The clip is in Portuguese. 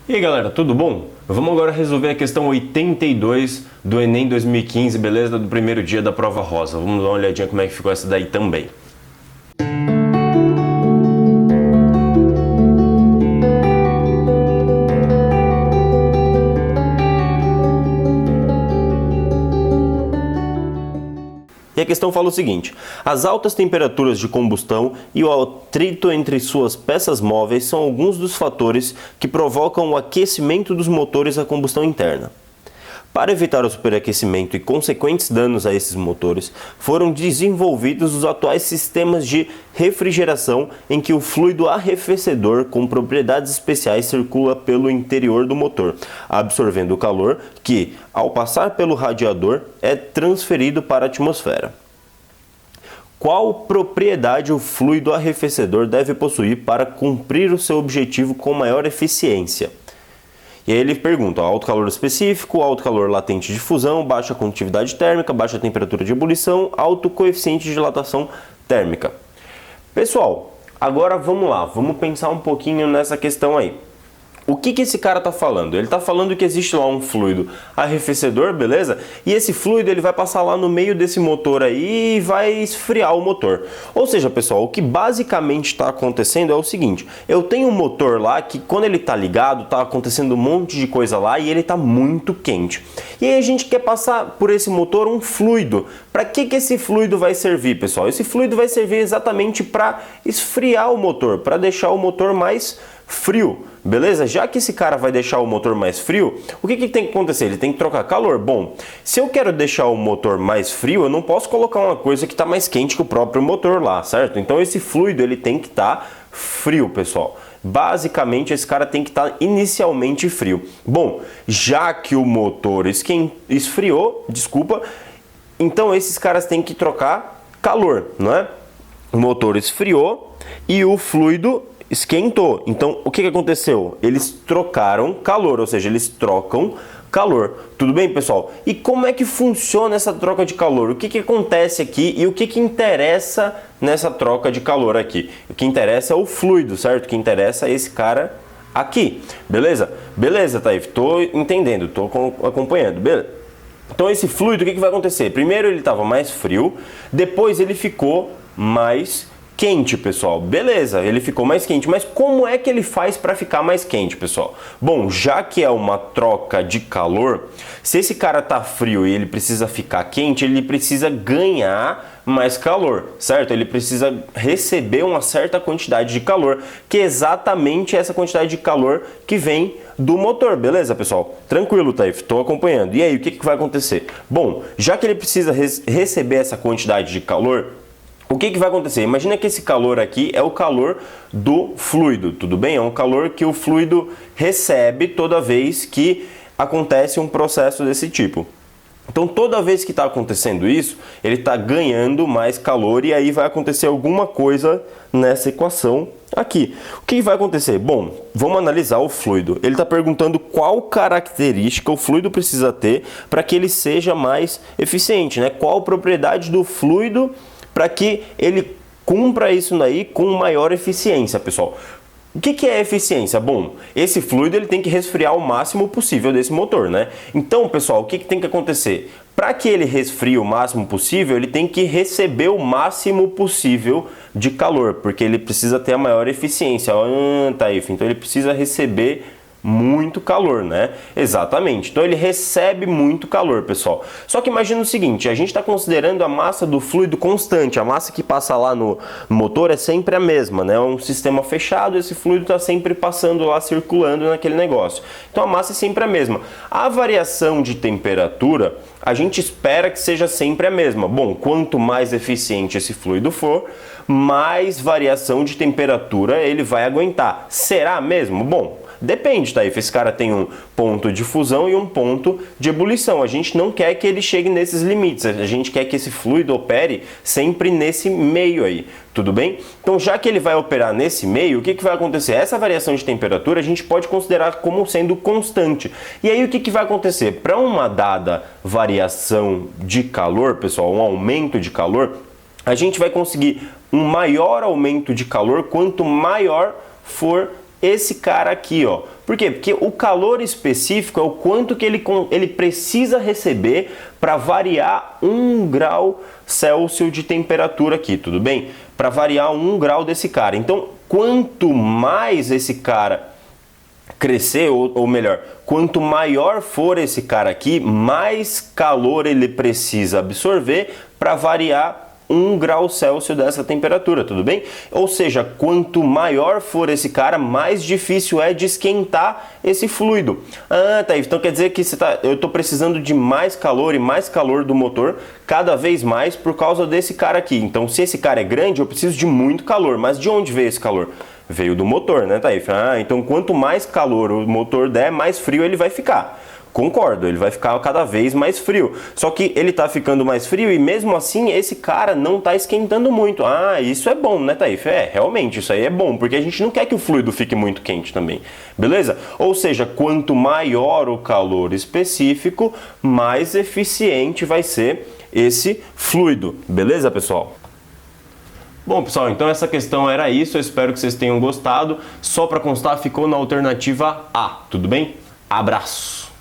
E aí galera, tudo bom? Vamos agora resolver a questão 82 do Enem 2015, beleza? Do primeiro dia da prova rosa. Vamos dar uma olhadinha como é que ficou essa daí também. E a questão fala o seguinte: as altas temperaturas de combustão e o atrito entre suas peças móveis são alguns dos fatores que provocam o aquecimento dos motores a combustão interna. Para evitar o superaquecimento e consequentes danos a esses motores, foram desenvolvidos os atuais sistemas de refrigeração em que o fluido arrefecedor com propriedades especiais circula pelo interior do motor, absorvendo o calor que, ao passar pelo radiador, é transferido para a atmosfera. Qual propriedade o fluido arrefecedor deve possuir para cumprir o seu objetivo com maior eficiência? E aí ele pergunta: alto calor específico, alto calor latente de fusão, baixa condutividade térmica, baixa temperatura de ebulição, alto coeficiente de dilatação térmica. Pessoal, agora vamos lá, vamos pensar um pouquinho nessa questão aí. O que esse cara está falando? Ele está falando que existe lá um fluido arrefecedor, beleza? E esse fluido ele vai passar lá no meio desse motor aí e vai esfriar o motor. Ou seja, pessoal, o que basicamente está acontecendo é o seguinte: eu tenho um motor lá que quando ele está ligado, está acontecendo um monte de coisa lá e ele está muito quente. E aí a gente quer passar por esse motor um fluido. Para que esse fluido vai servir, pessoal? Esse fluido vai servir exatamente para esfriar o motor, para deixar o motor mais frio, beleza? Já que esse cara vai deixar o motor mais frio, o que tem que acontecer? Ele tem que trocar calor. Bom, se eu quero deixar o motor mais frio, eu não posso colocar uma coisa que está mais quente que o próprio motor lá, certo? Então esse fluido ele tem que estar frio, pessoal. Basicamente esse cara tem que estar inicialmente frio. Bom, já que o motor esfriou, então esses caras têm que trocar calor, não é? O motor esfriou e o fluido esquentou. Então, o que aconteceu? Eles trocaram calor, ou seja, eles trocam calor. Tudo bem, pessoal? E como é que funciona essa troca de calor? O que acontece aqui e o que interessa nessa troca de calor aqui? O que interessa é o fluido, certo? O que interessa é esse cara aqui. Beleza? Beleza, Taif. Tô entendendo, tô acompanhando. Beleza? Então, esse fluido, o que vai acontecer? Primeiro ele estava mais frio, depois ele ficou mais quente, pessoal. Beleza, ele ficou mais quente, mas como é que ele faz para ficar mais quente, pessoal? Bom, já que é uma troca de calor, se esse cara tá frio e ele precisa ficar quente, ele precisa ganhar mais calor, certo? Ele precisa receber uma certa quantidade de calor, que é exatamente essa quantidade de calor que vem do motor, beleza, pessoal? Tranquilo, Taif, estou acompanhando. E aí, o que vai acontecer? Bom, já que ele precisa receber essa quantidade de calor, o que vai acontecer? Imagina que esse calor aqui é o calor do fluido, tudo bem? É um calor que o fluido recebe toda vez que acontece um processo desse tipo. Então, toda vez que está acontecendo isso, ele está ganhando mais calor e aí vai acontecer alguma coisa nessa equação aqui. O que vai acontecer? Bom, vamos analisar o fluido. Ele está perguntando qual característica o fluido precisa ter para que ele seja mais eficiente, né? Qual propriedade do fluido para que ele cumpra isso daí com maior eficiência, pessoal. O que é eficiência? Bom, esse fluido ele tem que resfriar o máximo possível desse motor, né? Então, pessoal, o que tem que acontecer? Para que ele resfrie o máximo possível, ele tem que receber o máximo possível de calor, porque ele precisa ter a maior eficiência. Taif, então ele precisa receber muito calor, né? Exatamente. Então ele recebe muito calor, pessoal. Só que imagina o seguinte: a gente está considerando a massa do fluido constante. A massa que passa lá no motor é sempre a mesma, né? É um sistema fechado, esse fluido está sempre passando lá, circulando naquele negócio. Então a massa é sempre a mesma. A variação de temperatura, a gente espera que seja sempre a mesma. Bom, quanto mais eficiente esse fluido for, mais variação de temperatura ele vai aguentar. Será mesmo? Bom, depende, tá? Esse cara tem um ponto de fusão e um ponto de ebulição. A gente não quer que ele chegue nesses limites. A gente quer que esse fluido opere sempre nesse meio aí. Tudo bem? Então, já que ele vai operar nesse meio, o que vai acontecer? Essa variação de temperatura a gente pode considerar como sendo constante. E aí, o que vai acontecer? Para uma dada variação de calor, pessoal, um aumento de calor, a gente vai conseguir um maior aumento de calor quanto maior for esse cara aqui, ó. Por quê? Porque o calor específico é o quanto que ele precisa receber para variar 1 grau Celsius de temperatura aqui, tudo bem? Para variar 1 grau desse cara. Então, quanto mais esse cara crescer, ou melhor, quanto maior for esse cara aqui, mais calor ele precisa absorver para variar 1 grau Celsius dessa temperatura, tudo bem? Ou seja, quanto maior for esse cara, mais difícil é de esquentar esse fluido. Ah, tá, então quer dizer que eu estou precisando de mais calor e mais calor do motor cada vez mais por causa desse cara aqui. Então, se esse cara é grande, eu preciso de muito calor. Mas de onde veio esse calor? Veio do motor, né, Taif? Ah, então quanto mais calor o motor der, mais frio ele vai ficar. Concordo, ele vai ficar cada vez mais frio. Só que ele tá ficando mais frio e mesmo assim esse cara não tá esquentando muito. Ah, isso é bom, né, Taif? É, realmente, isso aí é bom, porque a gente não quer que o fluido fique muito quente também, beleza? Ou seja, quanto maior o calor específico, mais eficiente vai ser esse fluido, beleza, pessoal? Bom, pessoal, então essa questão era isso, eu espero que vocês tenham gostado. Só para constar, ficou na alternativa A, tudo bem? Abraço!